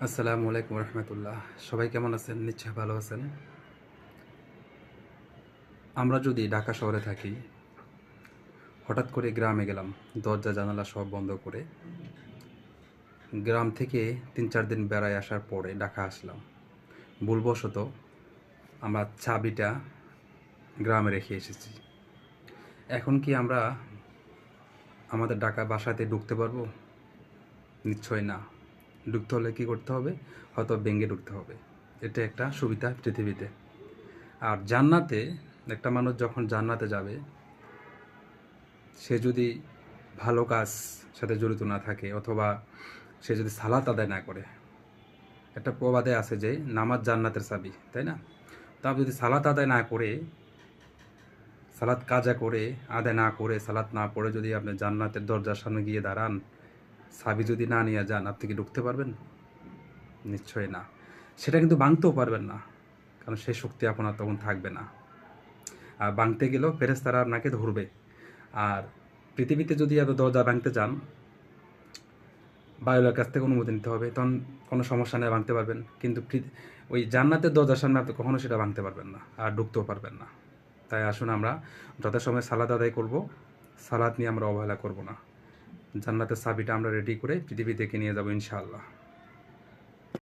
আসসালামু আলাইকুম রহমতুল্লাহ। সবাই কেমন আছেন? নিশ্চয় ভালো আছেন। আমরা যদি ঢাকা শহরে থাকি, হঠাৎ করে গ্রামে গেলাম, দরজা জানালা সব বন্ধ করে গ্রাম থেকে 3-4 দিন বেড়ায় আসার পরে ঢাকা আসলাম। ভুলবশত আমরা চাবিটা গ্রামে রেখে এসেছি। এখন কি আমরা আমাদের ঢাকা বাসাতে ঢুকতে পারবো? নিশ্চয় না। ঢুকতে হলে কী করতে হবে? হয়তো ভেঙে ঢুকতে হবে। এটা একটা সুবিধা পৃথিবীতে। আর জান্নাতে একটা মানুষ যখন জান্নাতে যাবে, সে যদি ভালো কাজ সাথে জড়িত না থাকে অথবা সে যদি সালাত আদায় না করে, একটা প্রবাদে আছে যে নামাজ জান্নাতের চাবি, তাই না? তা আপনি যদি সালাত আদায় না করে, সালাত কাজা করে আদায় না করে, সালাত না পড়ে যদি আপনি জান্নাতের দরজার সামনে গিয়ে দাঁড়ান, চাবি যদি না নিয়ে যান, আপনি কি ঢুকতে পারবেন? নিশ্চয়ই না। সেটা কিন্তু ভাঙতেও পারবেন না, কারণ সেই শক্তি আপনার তখন থাকবে না। আর ভাঙতে গেলেও ফেরেশতারা আপনাকে ধরবে। আর পৃথিবীতে যদি আপনি দরজা ভাঙতে যান, বায়ুলের কাছ থেকে অনুমতি নিতে হবে, তখন কোনো সমস্যা নেই, ভাঙতে পারবেন। কিন্তু ওই জান্নাতের দরজার সামনে আপনি কখনো সেটা ভাঙতে পারবেন না, আর ঢুকতেও পারবেন না। তাই আসুন আমরা যথাসময়ে সালাত আদায় করব, সালাত নিয়ে আমরা অবহেলা করব না। জান্নাতের চাবিটা আমরা রেডি করে পৃথিবী থেকে নিয়ে যাব ইনশাআল্লাহ।